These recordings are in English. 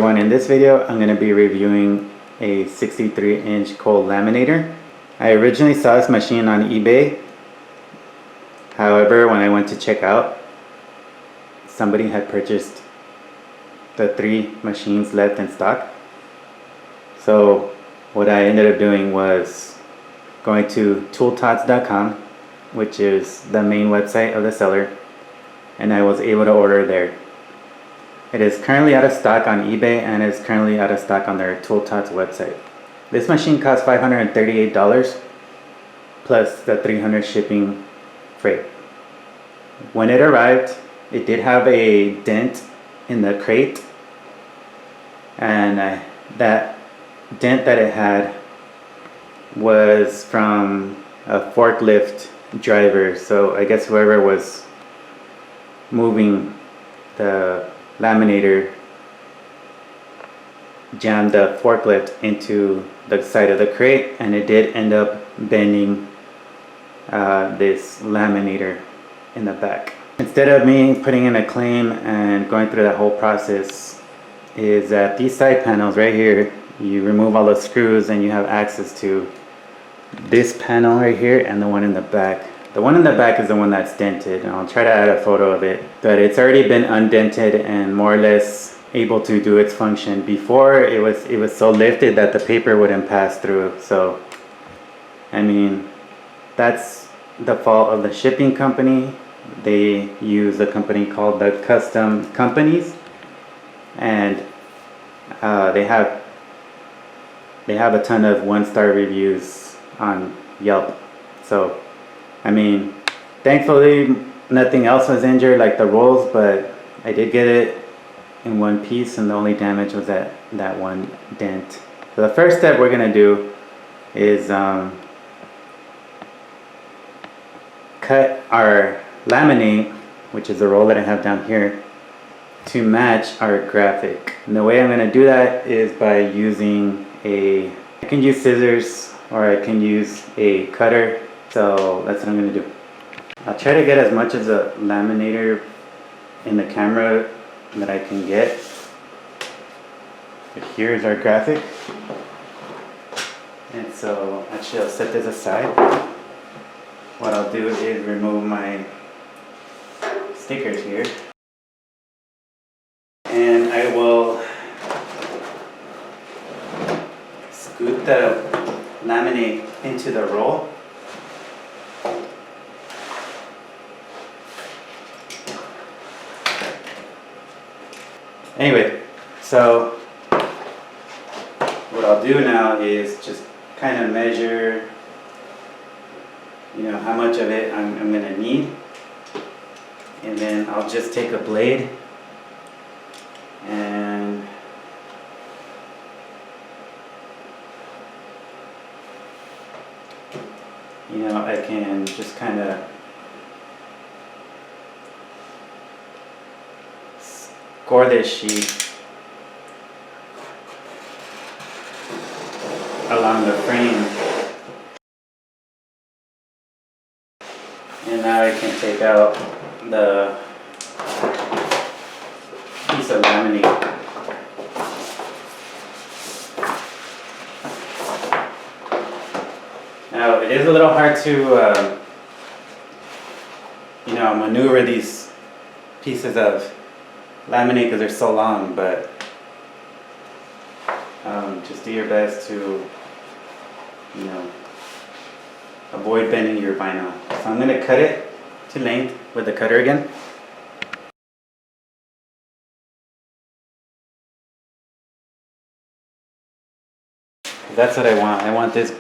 everyone, in this video I'm going to be reviewing a 63-inch cold laminator. I originally saw this machine on eBay. However, when I went to check out, somebody had purchased the 3 machines left in stock. So what I ended up doing was going to tooltots.com, which is the main website of the seller, and I was able to order there. It is currently out of stock on eBay and is currently out of stock on their tooltots website. This machine cost $538 plus the $300 shipping freight. When it arrived, it did have a dent in the crate, and that dent that it had was from a forklift driver. So I guess whoever was moving the laminator jammed the forklift into the side of the crate, and it did end up bending this laminator in the back. Instead of me putting in a claim and going through that whole process, is that these side panels right here, you remove all the screws and you have access to this panel right here and the one in the back. The one in the back is the one that's dented, and I'll try to add a photo of it, but it's already been undented and more or less able to do its function. Before, it was so lifted that the paper wouldn't pass through. So I mean, that's the fault of the shipping company. They use a company called the Custom Companies, and they have a ton of 1-star reviews on Yelp. So I mean, thankfully nothing else was injured like the rolls, but I did get it in one piece, and the only damage was that one dent. So the first step we're gonna do is cut our laminate, which is the roll that I have down here, to match our graphic. And the way I'm gonna do that is by using I can use scissors or I can use a cutter. So that's what I'm going to do. I'll try to get as much of the laminator in the camera that I can get. But here's our graphic. And so actually I'll set this aside. What I'll do is remove my stickers here. And I will scoot the laminate into the roll. Anyway, so what I'll do now is just kind of measure, how much of it I'm going to need, and then I'll just take a blade and I can just kind of score this sheet along the frame, and now I can take out the piece of laminate. Now it is a little hard to maneuver these pieces of laminate because they're so long, but just do your best to avoid bending your vinyl. So I'm going to cut it to length with the cutter again. That's what I want. I want this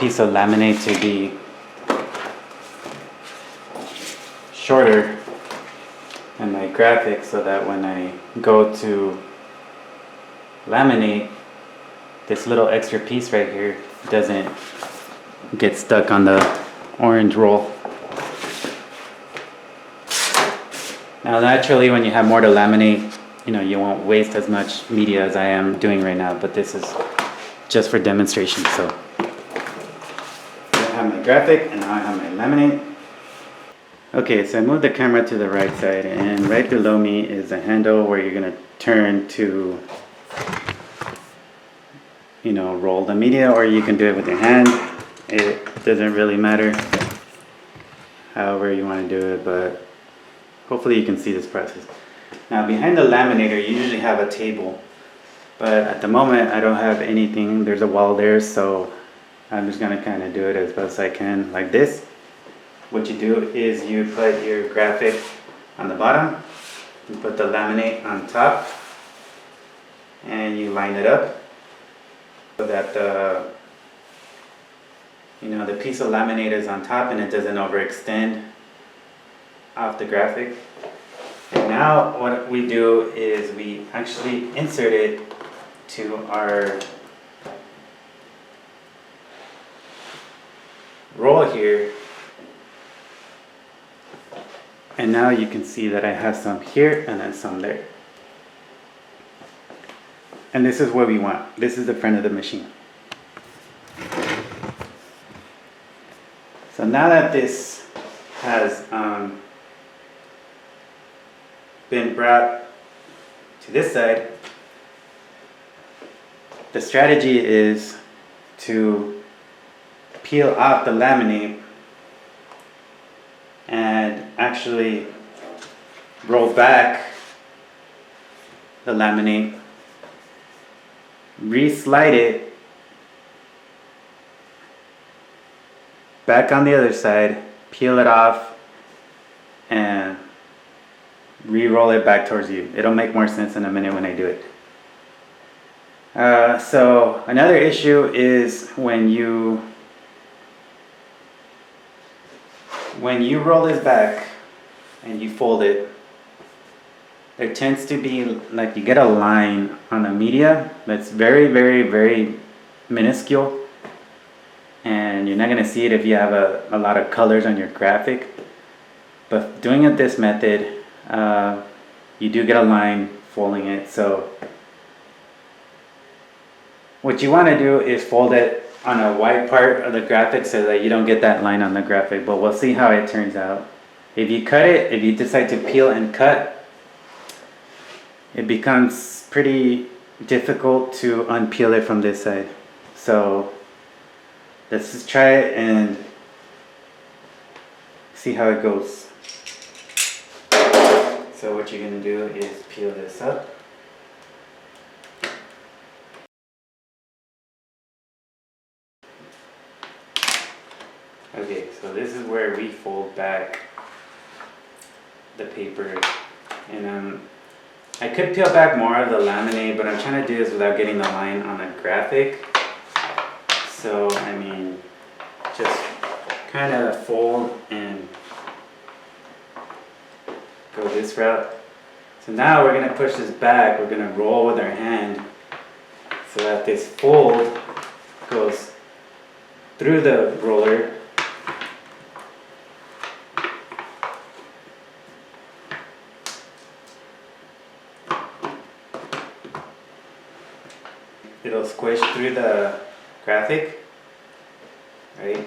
piece of laminate to be shorter and my graphic, so that when I go to laminate, this little extra piece right here doesn't get stuck on the orange roll. Now naturally, when you have more to laminate, you won't waste as much media as I am doing right now, but this is just for demonstration. So I have my graphic and now I have my laminate. Okay, so I moved the camera to the right side, and right below me is a handle where you're going to turn to roll the media, or you can do it with your hand. It doesn't really matter however you want to do it, but hopefully you can see this process. Now behind the laminator you usually have a table, but at the moment I don't have anything. There's a wall there, so I'm just gonna kind of do it as best I can like this. What you do is you put your graphic on the bottom, you put the laminate on top, and you line it up so that the piece of laminate is on top and it doesn't overextend off the graphic. And now what we do is we actually insert it to our roll here. And now you can see that I have some here and then some there. And this is what we want. This is the front of the machine. So now that this has been brought to this side, the strategy is to peel off the laminate and actually roll back the laminate, re-slide it back on the other side, peel it off, and re-roll it back towards you. It'll make more sense in a minute when I do it. So another issue is when you roll this back and you fold it, there tends to be like you get a line on the media that's very, very, very minuscule, and you're not going to see it if you have a lot of colors on your graphic. But doing it this method, you do get a line folding it. So what you want to do is fold it on a white part of the graphic so that you don't get that line on the graphic, but we'll see how it turns out. If you cut it, if you decide to peel and cut, it becomes pretty difficult to unpeel it from this side. So let's just try it and see how it goes. So what you're going to do is peel this up. Okay, so this is where we fold back the paper, and I could peel back more of the laminate, but I'm trying to do this without getting the line on the graphic. So I mean, just kind of fold and go this route. So now we're going to push this back, we're going to roll with our hand so that this fold goes through the roller. It'll squish through the graphic, right?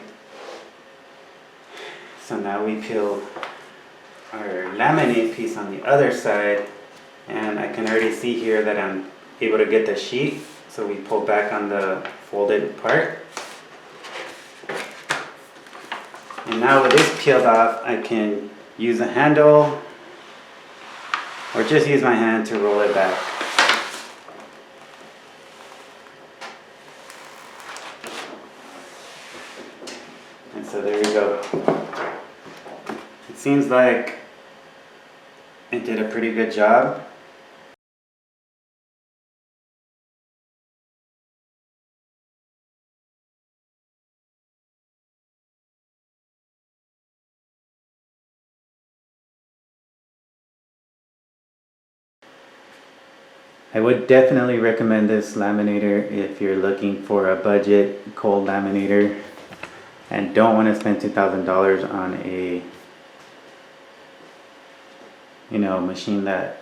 So now we peel our laminate piece on the other side, and I can already see here that I'm able to get the sheet. So we pull back on the folded part. And now with this peeled off, I can use a handle or just use my hand to roll it back. And so there you go. It seems like it did a pretty good job. I would definitely recommend this laminator if you're looking for a budget cold laminator and don't want to spend $2,000 on a machine that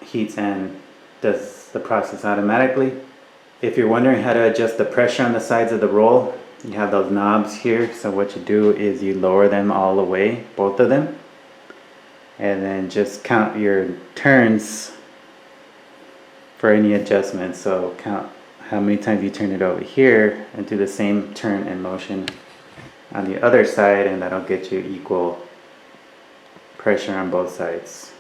heats and does the process automatically. If you're wondering how to adjust the pressure on the sides of the roll, you have those knobs here. So what you do is you lower them all the way, both of them, and then just count your turns for any adjustments. So count how many times you turn it over here and do the same turn and motion on the other side, and that'll get you equal pressure on both sides.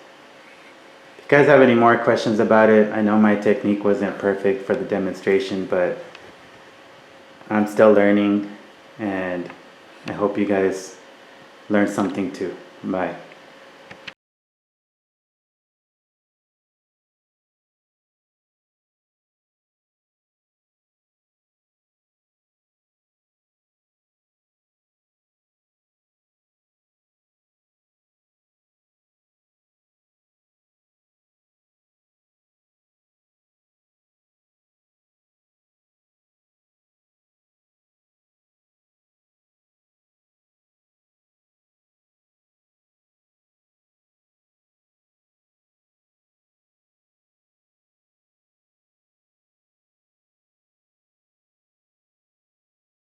If you guys have any more questions about it, I know my technique wasn't perfect for the demonstration, but I'm still learning, and I hope you guys learned something too. Bye.